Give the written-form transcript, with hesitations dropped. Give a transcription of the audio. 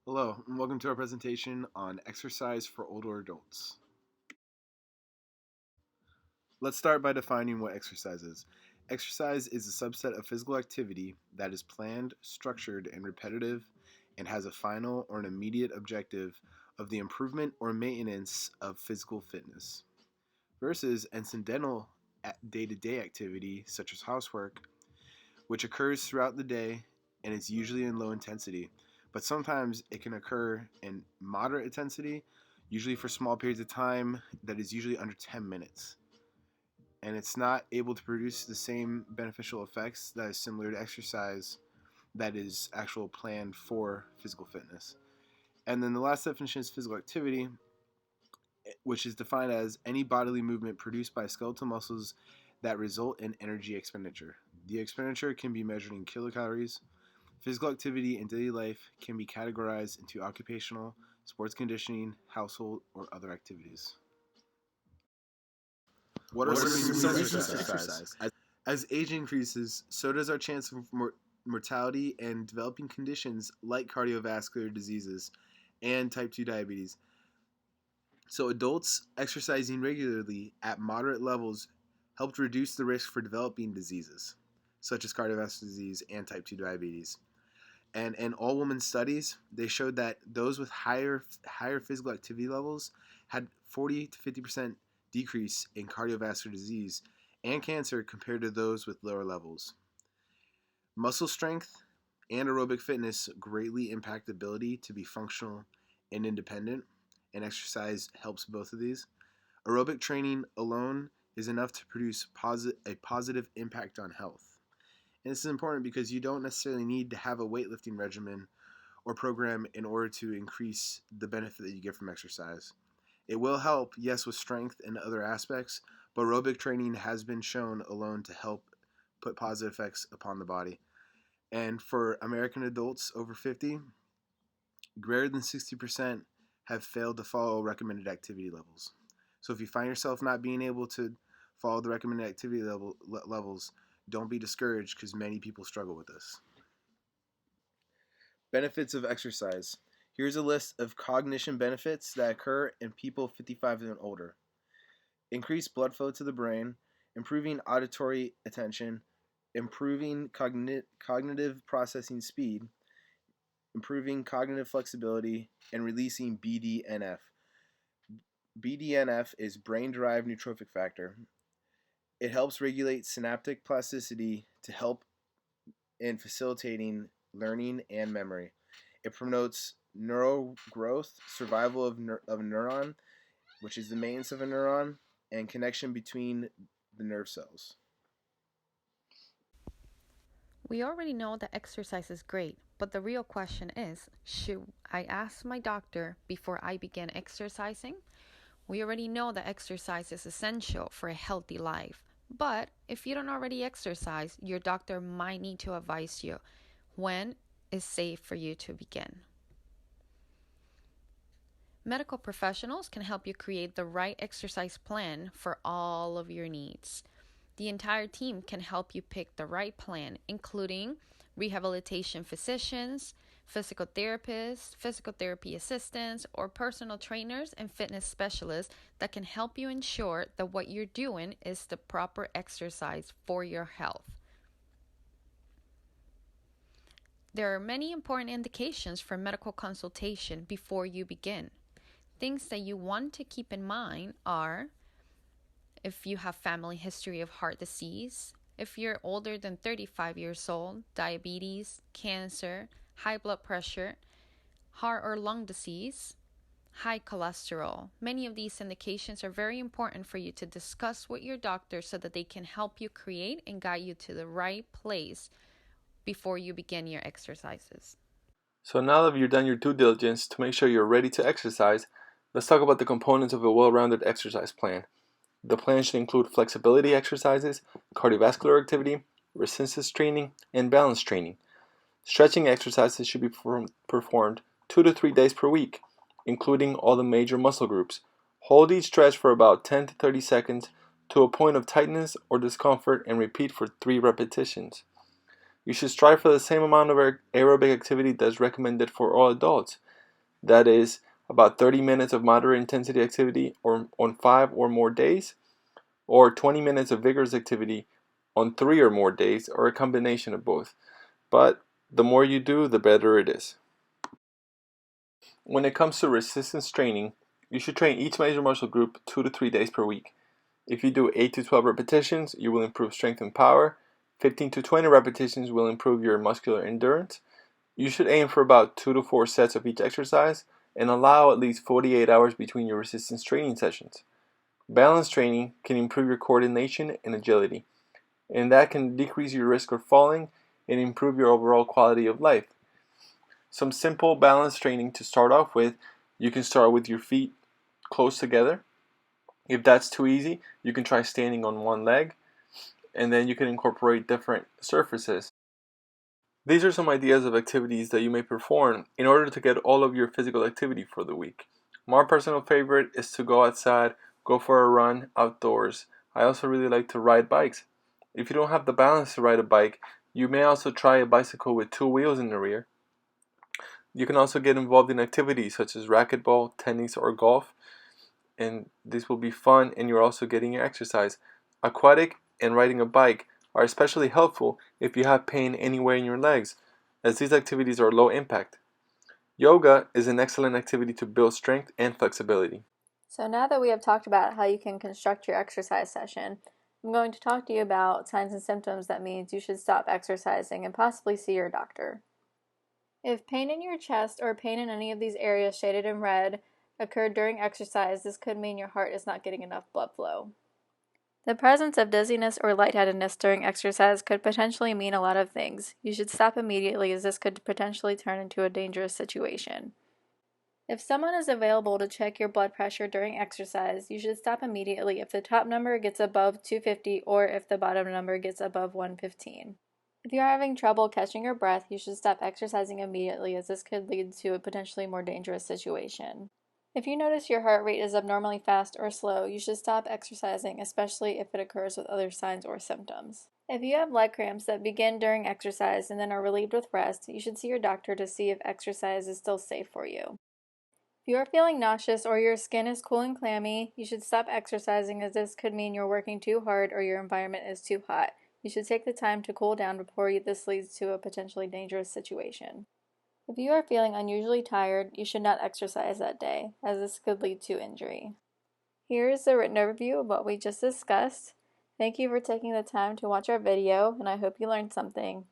Hello, and welcome to our presentation on exercise for older adults. Let's start by defining what exercise is. Exercise is a subset of physical activity that is planned, structured, and repetitive and has a final or an immediate objective of the improvement or maintenance of physical fitness, versus incidental day to day activity such as housework, which occurs throughout the day and is usually in low intensity, but sometimes it can occur in moderate intensity, usually for small periods of time that is usually under 10 minutes. And it's not able to produce the same beneficial effects that is similar to exercise that is actual planned for physical fitness. And then the last definition is physical activity, which is defined as any bodily movement produced by skeletal muscles that result in energy expenditure. The expenditure can be measured in kilocalories. Physical activity in daily life can be categorized into occupational, sports conditioning, household, or other activities. What are some reasons to exercise? As age increases, so does our chance of mortality and developing conditions like cardiovascular diseases and type 2 diabetes. So, adults exercising regularly at moderate levels helped reduce the risk for developing diseases such as cardiovascular disease and type 2 diabetes. And in all women studies, they showed that those with higher physical activity levels had 40 to 50% decrease in cardiovascular disease and cancer compared to those with lower levels. Muscle strength and aerobic fitness greatly impact the ability to be functional and independent, and exercise helps both of these. Aerobic training alone is enough to produce a positive impact on health. And this is important because you don't necessarily need to have a weightlifting regimen or program in order to increase the benefit that you get from exercise. It will help, yes, with strength and other aspects, but aerobic training has been shown alone to help put positive effects upon the body. And for American adults over 50, greater than 60% have failed to follow recommended activity levels. So if you find yourself not being able to follow the recommended activity levels, don't be discouraged because many people struggle with this. Benefits of exercise. Here's a list of cognition benefits that occur in people 55 and older. Increased blood flow to the brain, improving auditory attention, improving cognitive processing speed, improving cognitive flexibility, and releasing BDNF. BDNF is brain derived neurotrophic factor. It helps regulate synaptic plasticity to help in facilitating learning and memory. It promotes neural growth, survival of a neuron, which is the maintenance of a neuron, and connection between the nerve cells. We already know that exercise is great, but the real question is, should I ask my doctor before I begin exercising? We already know that exercise is essential for a healthy life, but if you don't already exercise, your doctor might need to advise you when is safe for you to begin. Medical professionals can help you create the right exercise plan for all of your needs. The entire team can help you pick the right plan, including rehabilitation physicians, physical therapists, physical therapy assistants, or personal trainers and fitness specialists that can help you ensure that what you're doing is the proper exercise for your health. There are many important indications for medical consultation before you begin. Things that you want to keep in mind are if you have family history of heart disease, if you're older than 35 years old, diabetes, cancer, high blood pressure, heart or lung disease, high cholesterol. Many of these indications are very important for you to discuss with your doctor so that they can help you create and guide you to the right place before you begin your exercises. So now that you've done your due diligence to make sure you're ready to exercise, let's talk about the components of a well-rounded exercise plan. The plan should include flexibility exercises, cardiovascular activity, resistance training, and balance training. Stretching exercises should be performed 2 to 3 days per week, including all the major muscle groups. Hold each stretch for about 10 to 30 seconds to a point of tightness or discomfort and repeat for 3 repetitions. You should strive for the same amount of aerobic activity that's recommended for all adults. That is, about 30 minutes of moderate intensity activity on 5 or more days, or 20 minutes of vigorous activity on 3 or more days, or a combination of both. But the more you do, the better it is. When it comes to resistance training, you should train each major muscle group 2 to 3 days per week. If you do 8 to 12 repetitions, you will improve strength and power. 15 to 20 repetitions will improve your muscular endurance. You should aim for about 2 to 4 sets of each exercise and allow at least 48 hours between your resistance training sessions. Balance training can improve your coordination and agility, and that can decrease your risk of falling and improve your overall quality of life. Some simple balance training to start off with: you can start with your feet close together. If that's too easy, you can try standing on one leg, and then you can incorporate different surfaces. These are some ideas of activities that you may perform in order to get all of your physical activity for the week. My personal favorite is to go outside, go for a run outdoors. I also really like to ride bikes. If you don't have the balance to ride a bike, you may also try a bicycle with 2 wheels in the rear. You can also get involved in activities such as racquetball, tennis, or golf, and this will be fun, and you're also getting your exercise. Aquatic and riding a bike are especially helpful if you have pain anywhere in your legs, as these activities are low impact. Yoga is an excellent activity to build strength and flexibility. So now that we have talked about how you can construct your exercise session, I'm going to talk to you about signs and symptoms that means you should stop exercising and possibly see your doctor. If pain in your chest or pain in any of these areas shaded in red occurred during exercise, this could mean your heart is not getting enough blood flow. The presence of dizziness or lightheadedness during exercise could potentially mean a lot of things. You should stop immediately, as this could potentially turn into a dangerous situation. If someone is available to check your blood pressure during exercise, you should stop immediately if the top number gets above 250 or if the bottom number gets above 115. If you are having trouble catching your breath, you should stop exercising immediately, as this could lead to a potentially more dangerous situation. If you notice your heart rate is abnormally fast or slow, you should stop exercising, especially if it occurs with other signs or symptoms. If you have leg cramps that begin during exercise and then are relieved with rest, you should see your doctor to see if exercise is still safe for you. If you are feeling nauseous or your skin is cool and clammy, you should stop exercising, as this could mean you're working too hard or your environment is too hot. You should take the time to cool down before this leads to a potentially dangerous situation. If you are feeling unusually tired, you should not exercise that day, as this could lead to injury. Here is a written overview of what we just discussed. Thank you for taking the time to watch our video, and I hope you learned something.